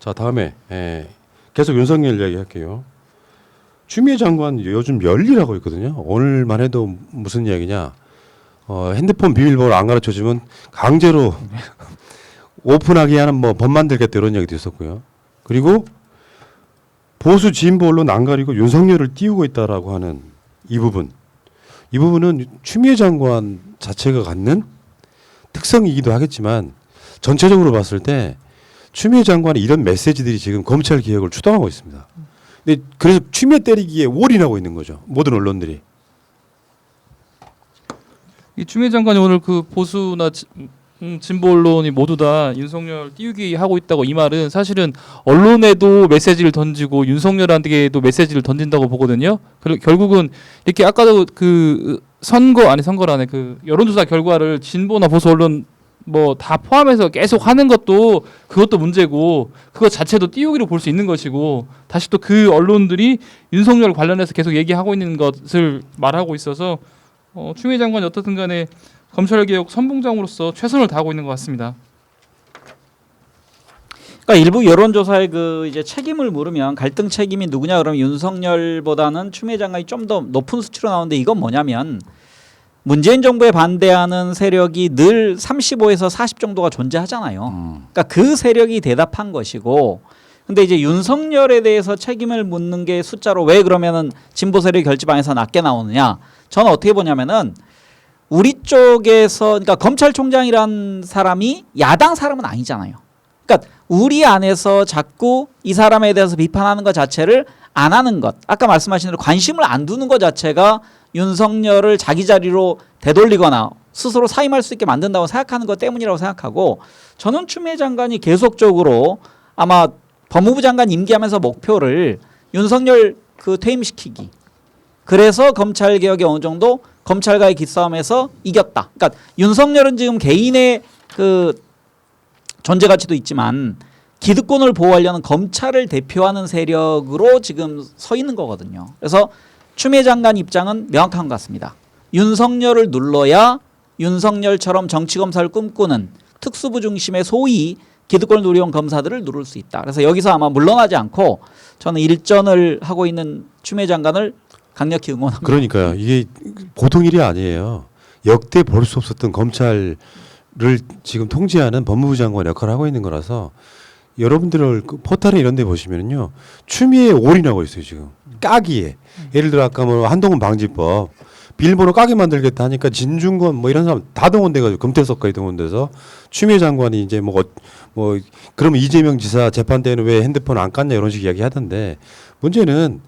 자, 다음에 계속 윤석열 이야기 할게요. 추미애 장관 요즘 열일하고 있거든요. 오늘만 해도 무슨 이야기냐. 핸드폰 비밀번호 안 가르쳐주면 강제로 오픈하게 하는 뭐 법 만들겠다 이런 이야기도 있었고요. 그리고 보수 진보 언론 안 가리고 윤석열을 띄우고 있다라고 하는 이 부분은 추미애 장관 자체가 갖는 특성이기도 하겠지만 전체적으로 봤을 때 추미애 장관의 이런 메시지들이 지금 검찰 개혁을 추동하고 있습니다. 근데 그래서 추미애 때리기에 올인하고 있는 거죠. 모든 언론들이. 이 추미애 장관이 오늘 그 보수나 진보 언론이 모두 다 윤석열 띄우기 하고 있다고 이 말은 사실은 언론에도 메시지를 던지고 윤석열한테도 메시지를 던진다고 보거든요. 결국은 이렇게 아까도 그 선거라네 그 여론조사 결과를 진보나 보수 언론 뭐 다 포함해서 계속 하는 그것도 문제고 그것 자체도 띄우기로 볼 수 있는 것이고 다시 또 그 언론들이 윤석열 관련해서 계속 얘기하고 있는 것을 말하고 있어서 추미애 장관이 어떻든 간에 검찰개혁 선봉장으로서 최선을 다하고 있는 것 같습니다. 그러니까 일부 여론조사에 그 이제 책임을 물으면 갈등 책임이 누구냐 그러면 윤석열보다는 추미애 장관이 좀 더 높은 수치로 나오는데 이건 뭐냐면 문재인 정부에 반대하는 세력이 늘 35에서 40 정도가 존재하잖아요. 그러니까 그 세력이 대답한 것이고 근데 이제 윤석열에 대해서 책임을 묻는 게 숫자로 왜 그러면은 진보 세력 결집안에서 낮게 나오느냐 저는 어떻게 보냐면은 우리 쪽에서 그러니까 검찰총장이란 사람이 야당 사람은 아니잖아요. 그러니까 우리 안에서 자꾸 이 사람에 대해서 비판하는 것 자체를 안 하는 것 아까 말씀하신 대로 관심을 안 두는 것 자체가 윤석열을 자기 자리로 되돌리거나 스스로 사임할 수 있게 만든다고 생각하는 것 때문이라고 생각하고 저는 추미애 장관이 계속적으로 아마 법무부 장관 임기하면서 목표를 윤석열 그 퇴임시키기 그래서 검찰개혁이 어느 정도 검찰과의 기싸움에서 이겼다. 그러니까 윤석열은 지금 개인의 그 존재 가치도 있지만 기득권을 보호하려는 검찰을 대표하는 세력으로 지금 서 있는 거거든요. 그래서 추미애 장관 입장은 명확한 것 같습니다. 윤석열을 눌러야 윤석열처럼 정치검사를 꿈꾸는 특수부 중심의 소위 기득권을 누려온 검사들을 누를 수 있다. 그래서 여기서 아마 물러나지 않고 저는 일전을 하고 있는 추미애 장관을 강력히 응원합니다. 그러니까요. 이게 보통 일이 아니에요. 역대 볼 수 없었던 검찰을 지금 통제하는 법무부 장관 역할을 하고 있는 거라서 여러분들 그 포털에 이런 데 보시면은요. 추미애에 올인하고 있어요, 지금. 까기에. 예를 들어 아까 뭐 한동훈 방지법 비밀번호 까게 만들겠다 하니까 진중권 뭐 이런 사람 다 동원돼가지고 금태섭까지 동원돼서 추미애 장관이 이제 뭐 그러면 이재명 지사 재판 때는 왜 핸드폰 안 깠냐 이런 식 이야기 하던데 문제는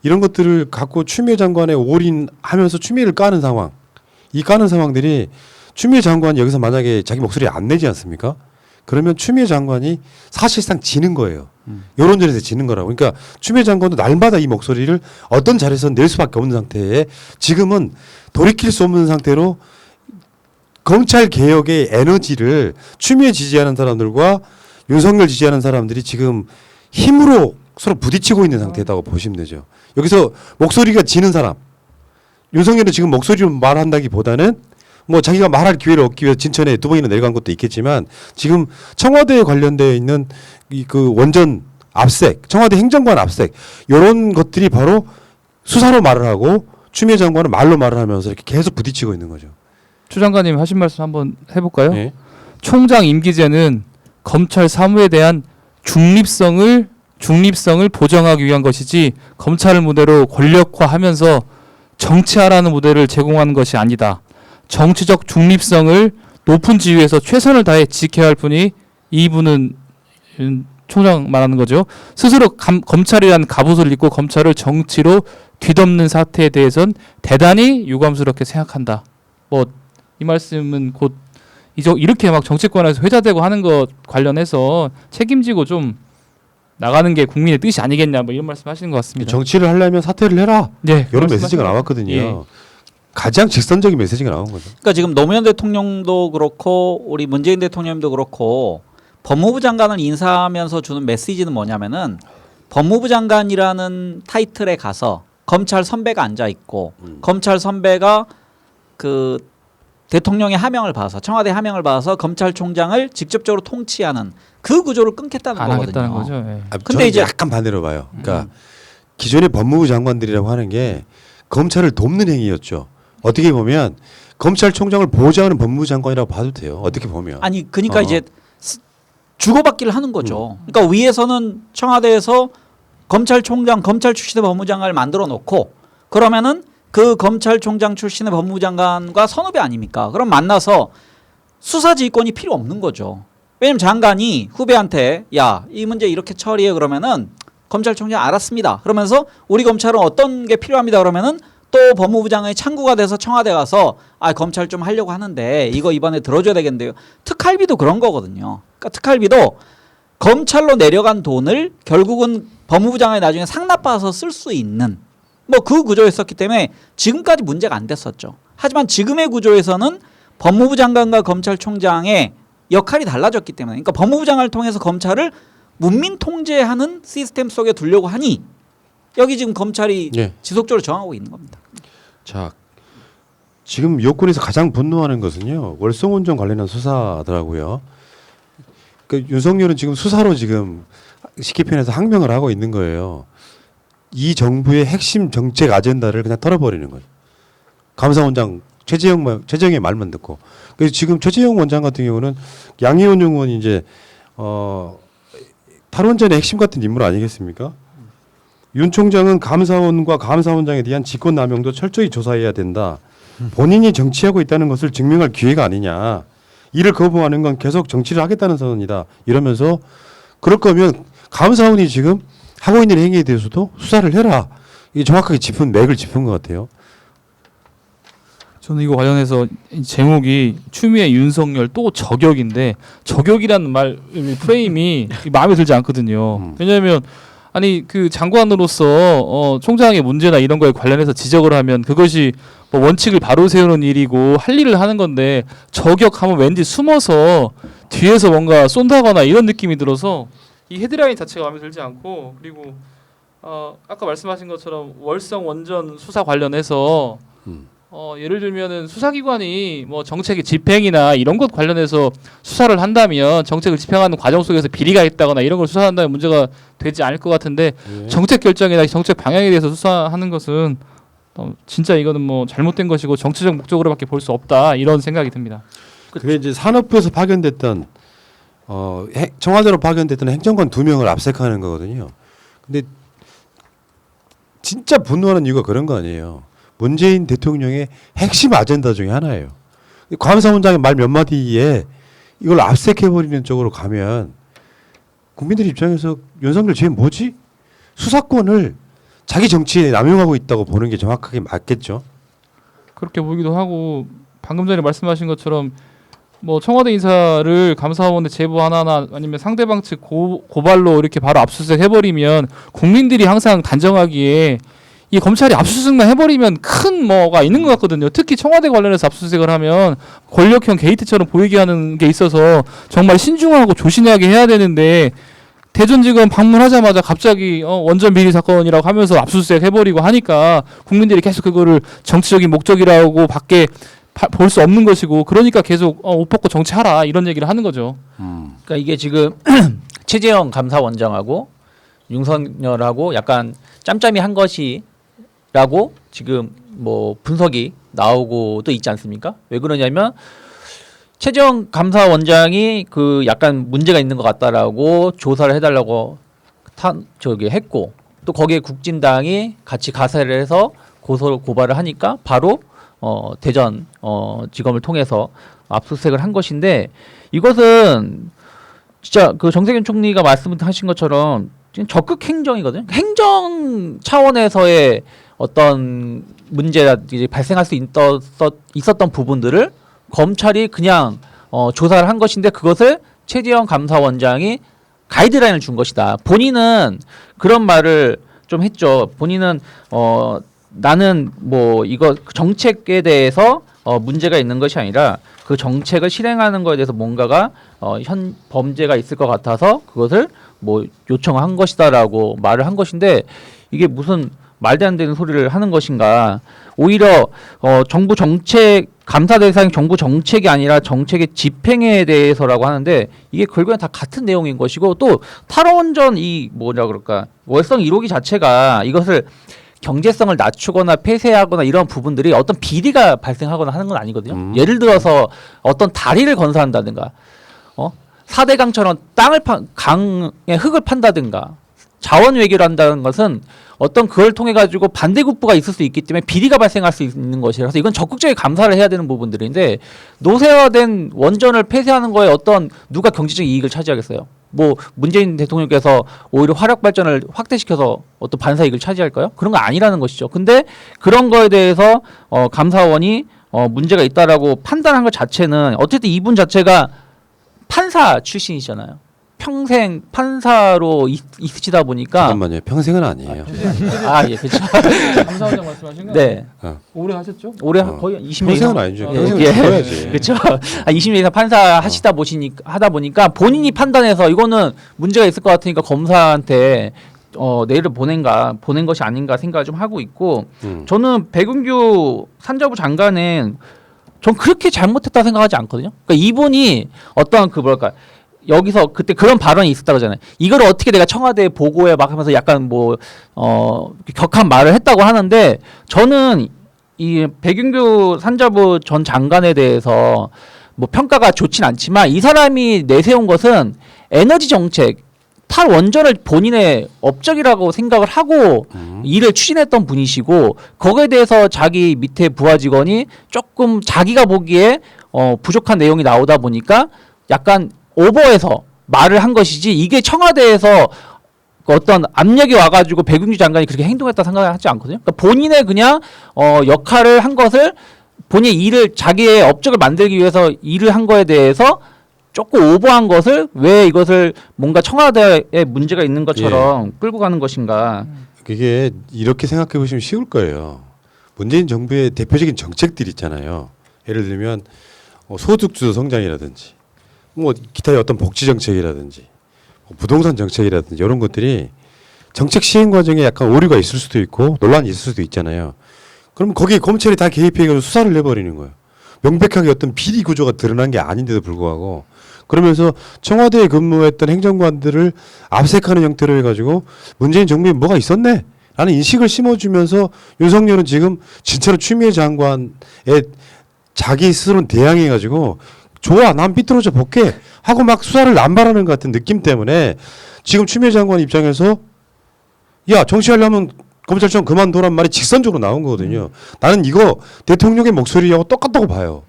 이런 것들을 갖고 추미애 장관에 올인하면서 추미애를 까는 상황 이 까는 상황들이 추미애 장관이 여기서 만약에 자기 목소리 안 내지 않습니까? 그러면 추미애 장관이 사실상 지는 거예요. 여론전에서 지는 거라고. 그러니까 추미애 장관도 날마다 이 목소리를 어떤 자리에서 낼 수밖에 없는 상태에 지금은 돌이킬 수 없는 상태로 검찰 개혁의 에너지를 추미애 지지하는 사람들과 윤석열 지지하는 사람들이 지금 힘으로 서로 부딪히고 있는 상태다고 보시면 되죠. 여기서 목소리가 지는 사람 윤석열은 지금 목소리로 말한다기보다는 뭐 자기가 말할 기회를 얻기 위해서 진천에 2번이나 내려간 것도 있겠지만 지금 청와대에 관련되어 있는 그 원전 압색, 청와대 행정관 압색 이런 것들이 바로 수사로 말을 하고 추미애 장관은 말로 말을 하면서 이렇게 계속 부딪히고 있는 거죠. 추 장관님 하신 말씀 한번 해볼까요? 네. 총장 임기제는 검찰 사무에 대한 중립성을 보장하기 위한 것이지 검찰을 무대로 권력화하면서 정치하라는 무대를 제공하는 것이 아니다. 정치적 중립성을 높은 지위에서 최선을 다해 지켜야 할 뿐이 이분은 총장 말하는 거죠. 스스로 검찰이라는 갑옷을 입고 검찰을 정치로 뒤덮는 사태에 대해선 대단히 유감스럽게 생각한다. 뭐 이 말씀은 곧 이렇게 막 정치권에서 회자되고 하는 것 관련해서 책임지고 좀 나가는 게 국민의 뜻이 아니겠냐 뭐 이런 말씀하시는 것 같습니다. 정치를 하려면 사퇴를 해라. 네, 이런 메시지가 나왔거든요. 예. 가장 직선적인 메시지가 나온 거죠. 그러니까 지금 노무현 대통령도 그렇고 우리 문재인 대통령도 그렇고 법무부 장관을 인사하면서 주는 메시지는 뭐냐면은 법무부 장관이라는 타이틀에 가서 검찰 선배가 앉아 있고 검찰 선배가 그 대통령의 하명을 받아서 청와대 하명을 받아서 검찰총장을 직접적으로 통치하는 그 구조를 끊겠다는 안 거거든요. 하겠다는 거죠. 예. 근데 저는 이제 약간 반대로 봐요. 그러니까 기존의 법무부 장관들이라고 하는 게 검찰을 돕는 행위였죠. 어떻게 보면 검찰총장을 보좌하는 법무부 장관이라고 봐도 돼요. 어떻게 보면. 아니 그러니까 어. 이제 주고받기를 하는 거죠. 그러니까 위에서는 청와대에서 검찰총장, 검찰 출신의 법무장관을 만들어 놓고 그러면은 그 검찰총장 출신의 법무부 장관과 선후배 아닙니까? 그럼 만나서 수사지휘권이 필요 없는 거죠. 왜냐면 장관이 후배한테 야, 이 문제 이렇게 처리해 그러면은 검찰총장 알았습니다. 그러면서 우리 검찰은 어떤 게 필요합니다. 그러면은 또 법무부 장관이 창구가 돼서 청와대 가서 아, 검찰 좀 하려고 하는데 이거 이번에 들어줘야 되겠는데요. 특활비도 그런 거거든요. 그러니까 특활비도 검찰로 내려간 돈을 결국은 법무부 장관이 나중에 상납받아서 쓸 수 있는 뭐 그 구조였었기 때문에 지금까지 문제가 안 됐었죠. 하지만 지금의 구조에서는 법무부 장관과 검찰총장의 역할이 달라졌기 때문에 그러니까 법무부 장관을 통해서 검찰을 문민 통제하는 시스템 속에 두려고 하니 여기 지금 검찰이 예. 지속적으로 저항하고 있는 겁니다. 자, 지금 여권에서 가장 분노하는 것은요. 월성원전 관련한 수사더라고요. 그 윤석열은 지금 수사로 지금 쉽게 표현해서 항명을 하고 있는 거예요. 이 정부의 정책 아젠다를 그냥 털어버리는 거예요. 감사원장 최재형의 말만 듣고. 그래서 지금 최재형 원장 같은 경우는 양희원 의원이 이제 탈원전의 핵심 같은 인물 아니겠습니까? 윤 총장은 감사원과 감사원장에 대한 직권남용도 철저히 조사해야 된다. 본인이 정치하고 있다는 것을 증명할 기회가 아니냐. 이를 거부하는 건 계속 정치를 하겠다는 선언이다. 이러면서 그럴 거면 감사원이 지금 하고 있는 행위에 대해서도 수사를 해라. 이게 정확하게 맥을 짚은 것 같아요. 저는 이거 관련해서 이 제목이 추미애 윤석열 또 저격인데 저격이라는 말 프레임이 마음에 들지 않거든요. 왜냐하면 아니 그 장관으로서 총장의 문제나 이런 거에 관련해서 지적을 하면 그것이 뭐 원칙을 바로 세우는 일이고 할 일을 하는 건데 저격하면 왠지 숨어서 뒤에서 뭔가 쏜다거나 이런 느낌이 들어서 이 헤드라인 자체가 마음에 들지 않고 그리고 아까 말씀하신 것처럼 월성 원전 수사 관련해서 예를 들면은 수사기관이 뭐 정책의 집행이나 이런 것 관련해서 수사를 한다면 정책을 집행하는 과정 속에서 비리가 있다거나 이런 걸 수사한다면 문제가 되지 않을 것 같은데 정책 결정이나 정책 방향에 대해서 수사하는 것은 진짜 이거는 뭐 잘못된 것이고 정치적 목적으로밖에 볼 수 없다 이런 생각이 듭니다. 그게 이제 산업부에서 파견됐던 청와대로 파견됐던 행정관 2명을 압색하는 거거든요. 근데 진짜 분노하는 이유가 그런 거 아니에요. 문재인 대통령의 핵심 아젠다 중에 하나예요. 감사원장의 말 몇 마디에 이걸 압색해버리는 쪽으로 가면 국민들 입장에서 윤석열 죄 뭐지? 수사권을 자기 정치에 남용하고 있다고 보는 게 정확하게 맞겠죠. 그렇게 보기도 하고 방금 전에 말씀하신 것처럼 뭐 청와대 인사를 감사원에 제보하나 아니면 상대방 측 고발로 이렇게 바로 압수수색 해버리면 국민들이 항상 단정하기에 이 검찰이 압수수색만 해버리면 큰 뭐가 있는 것 같거든요. 특히 청와대 관련해서 압수수색을 하면 권력형 게이트처럼 보이게 하는 게 있어서 정말 신중하고 조심하게 해야 되는데 대전지검 방문하자마자 갑자기 원전 비리 사건이라고 하면서 압수수색 해버리고 하니까 국민들이 계속 그거를 정치적인 목적이라고 밖에 볼 수 없는 것이고 그러니까 계속 옷 벗고 정치하라 이런 얘기를 하는 거죠. 그러니까 이게 지금 최재형 감사원장하고 윤석열하고 약간 짬짬이 한 것이라고 지금 뭐 분석이 나오고도 있지 않습니까? 왜 그러냐면 최재형 감사원장이 그 약간 문제가 있는 것 같다라고 조사를 해달라고 했고 또 거기에 국진당이 같이 가세를 해서 고발을 하니까 바로 대전 지검을 통해서 압수수색을 한 것인데 이것은 진짜 그 정세균 총리가 말씀하신 것처럼 지금 적극 행정이거든요. 행정 차원에서의 어떤 문제가 이제 발생할 수 있었던 부분들을 검찰이 그냥 조사를 한 것인데 그것을 최재형 감사원장이 가이드라인을 준 것이다. 본인은 그런 말을 좀 했죠. 본인은 나는 뭐 이거 정책에 대해서 문제가 있는 것이 아니라 그 정책을 실행하는 것에 대해서 뭔가가 현 범죄가 있을 것 같아서 그것을 뭐 요청한 것이다라고 말을 한 것인데 이게 무슨 말도 안 되는 소리를 하는 것인가? 오히려 정부 정책 감사 대상이 정부 정책이 아니라 정책의 집행에 대해서라고 하는데 이게 결국엔 다 같은 내용인 것이고 또 탈원전 이 뭐라 그럴까 월성 1호기 자체가 이것을 경제성을 낮추거나 폐쇄하거나 이런 부분들이 어떤 비리가 발생하거나 하는 건 아니거든요. 예를 들어서 어떤 다리를 건설한다든가 4대강처럼 강에 흙을 판다든가 자원 외교를 한다는 것은 어떤 그걸 통해 가지고 반대급부가 있을 수 있기 때문에 비리가 발생할 수 있는 것이라서 이건 적극적인 감사를 해야 되는 부분들인데 노쇠화된 원전을 폐쇄하는 거에 어떤 누가 경제적 이익을 차지하겠어요? 뭐 문재인 대통령께서 오히려 화력 발전을 확대시켜서 어떤 반사 이익을 차지할까요? 그런 거 아니라는 것이죠. 근데 그런 거에 대해서 감사원이 문제가 있다라고 판단한 것 자체는 어쨌든 이분 자체가 판사 출신이잖아요. 평생 판사로 있으시다 보니까 잠깐만요. 평생은 아니에요. 예, 그렇죠. 감사원장 말씀하신 거? 네. 오래 하셨죠? 올해 거의 20년 평생은 이상 아니죠. 어, 평생은 예. 쉬어야지. 그렇죠. 20년 이상 판사 하다 보니까 본인이 판단해서 이거는 문제가 있을 것 같으니까 검사한테 내일을 보낸 것이 아닌가 생각을 좀 하고 있고 저는 백운규 산자부 장관은 전 그렇게 잘못했다 생각하지 않거든요. 그러니까 이분이 어떠한 그 뭐랄까 여기서 그때 그런 발언이 있었다고 하잖아요. 이걸 어떻게 내가 청와대에 보고해 막 하면서 약간 격한 말을 했다고 하는데 저는 이 백윤규 산자부 전 장관에 대해서 뭐 평가가 좋진 않지만 이 사람이 내세운 것은 에너지 정책 탈원전을 본인의 업적이라고 생각을 하고 일을 추진했던 분이시고 거기에 대해서 자기 밑에 부하 직원이 조금 자기가 보기에 부족한 내용이 나오다 보니까 약간 오버해서 말을 한 것이지 이게 청와대에서 어떤 압력이 와가지고 백윤규 장관이 그렇게 행동했다 생각하지 않거든요. 그러니까 본인의 그냥 역할을 한 것을 본인의 일을 자기의 업적을 만들기 위해서 일을 한 거에 대해서 조금 오버한 것을 왜 이것을 뭔가 청와대에 문제가 있는 것처럼 끌고 가는 것인가. 그게 이렇게 생각해 보시면 쉬울 거예요. 문재인 정부의 대표적인 정책들이 있잖아요. 예를 들면 소득주도 성장이라든지 뭐 기타의 어떤 복지 정책이라든지 부동산 정책이라든지 이런 것들이 정책 시행 과정에 약간 오류가 있을 수도 있고 논란이 있을 수도 있잖아요. 그럼 거기에 검찰이 다 개입해가지고 수사를 내버리는 거예요. 명백하게 어떤 비리 구조가 드러난 게 아닌데도 불구하고 그러면서 청와대에 근무했던 행정관들을 압색하는 형태로 해가지고 문재인 정부에 뭐가 있었네 라는 인식을 심어주면서 윤석열은 지금 진짜로 추미애 장관의 자기 스스로 대항해가지고 좋아 난 삐뚤어져 볼게 하고 막 수사를 남발하는 것 같은 느낌 때문에 지금 추미애 장관 입장에서 야 정치하려면 검찰청 그만둬란 말이 직선적으로 나온 거거든요. 나는 이거 대통령의 목소리하고 똑같다고 봐요.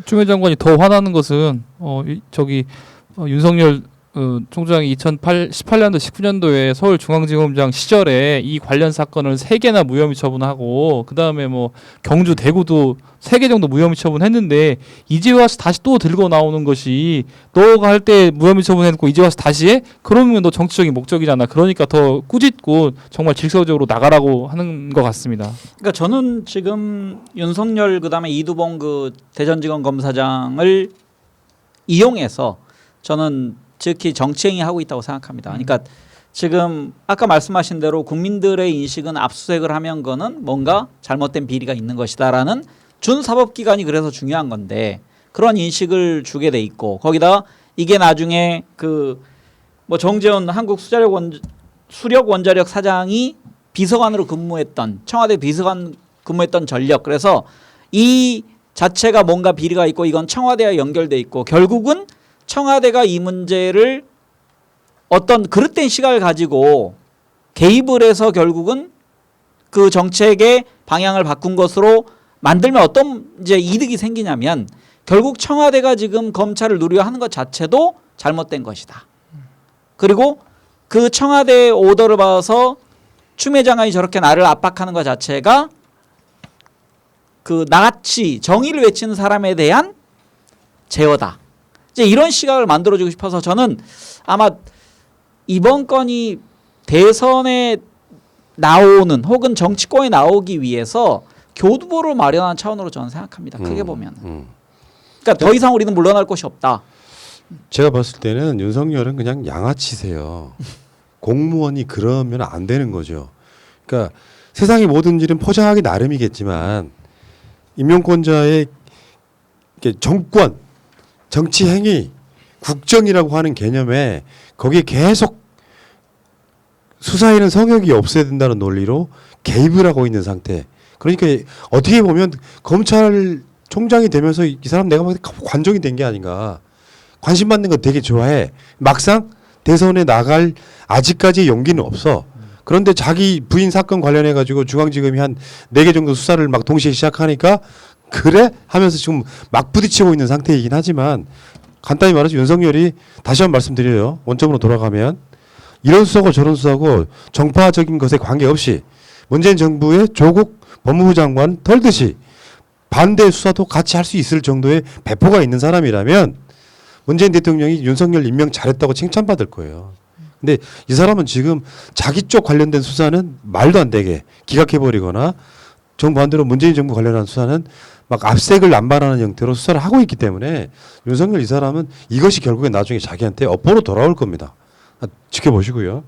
추미애 장관이 더 화나는 것은 윤석열 총장이 2018년도 19년도에 서울중앙지검장 시절에 이 관련 사건을 3개나 무혐의 처분하고 그다음에 뭐 경주 대구도 3개 정도 무혐의 처분했는데 이제 와서 다시 또 들고 나오는 것이 너가 할 때 무혐의 처분해놓고 이제 와서 다시 해? 그러면 너 정치적인 목적이잖아. 그러니까 더 꾸짖고 정말 질서적으로 나가라고 하는 것 같습니다. 그러니까 저는 지금 윤석열 그다음에 이두봉 그 대전지검 검사장을 이용해서 저는 즉히 정치행위 하고 있다고 생각합니다. 그러니까 지금 아까 말씀하신 대로 국민들의 인식은 압수수색을 하면 거는 뭔가 잘못된 비리가 있는 것이다라는 준사법기관이 그래서 중요한 건데 그런 인식을 주게 돼 있고 거기다 이게 나중에 그 뭐 정재원 한국 수력 원자력 사장이 비서관으로 근무했던 청와대 비서관 근무했던 전력 그래서 이 자체가 뭔가 비리가 있고 이건 청와대와 연결돼 있고 결국은 청와대가 이 문제를 어떤 그릇된 시각을 가지고 개입을 해서 결국은 그 정책의 방향을 바꾼 것으로 만들면 어떤 이제 이득이 생기냐면 결국 청와대가 지금 검찰을 누려 하는 것 자체도 잘못된 것이다. 그리고 그 청와대의 오더를 받아서 추미애 장관이 저렇게 나를 압박하는 것 자체가 그 나같이 정의를 외치는 사람에 대한 제어다. 이제 이런 시각을 만들어주고 싶어서 저는 아마 이번 건이 대선에 나오는 혹은 정치권에 나오기 위해서 교두보를 마련하는 차원으로 저는 생각합니다. 크게 보면. 그러니까 더 이상 우리는 물러날 곳이 없다. 제가 봤을 때는 윤석열은 그냥 양아치세요. 공무원이 그러면 안 되는 거죠. 그러니까 세상의 모든 일은 포장하기 나름이겠지만 임명권자의 이렇게 정권, 정치 행위, 국정이라고 하는 개념에 거기에 계속 수사에는 성역이 없어야 된다는 논리로 개입을 하고 있는 상태. 그러니까 어떻게 보면 검찰총장이 되면서 이 사람 내가 보기엔 관종이 된 게 아닌가. 관심 받는 거 되게 좋아해. 막상 대선에 나갈 아직까지 용기는 없어. 그런데 자기 부인 사건 관련해 가지고 중앙지검이 한 4개 정도 수사를 막 동시에 시작하니까 그래? 하면서 지금 막 부딪히고 있는 상태이긴 하지만 간단히 말해서 윤석열이 다시 한번 말씀드려요. 원점으로 돌아가면 이런 수사고 저런 수사고 정파적인 것에 관계없이 문재인 정부의 조국 법무부 장관 털듯이 반대 수사도 같이 할 수 있을 정도의 배포가 있는 사람이라면 문재인 대통령이 윤석열 임명 잘했다고 칭찬받을 거예요. 근데 이 사람은 지금 자기 쪽 관련된 수사는 말도 안 되게 기각해버리거나 정반대로 문재인 정부 관련한 수사는 막 압색을 남발하는 형태로 수사를 하고 있기 때문에 윤석열 이 사람은 이것이 결국에 나중에 자기한테 업보로 돌아올 겁니다. 지켜보시고요.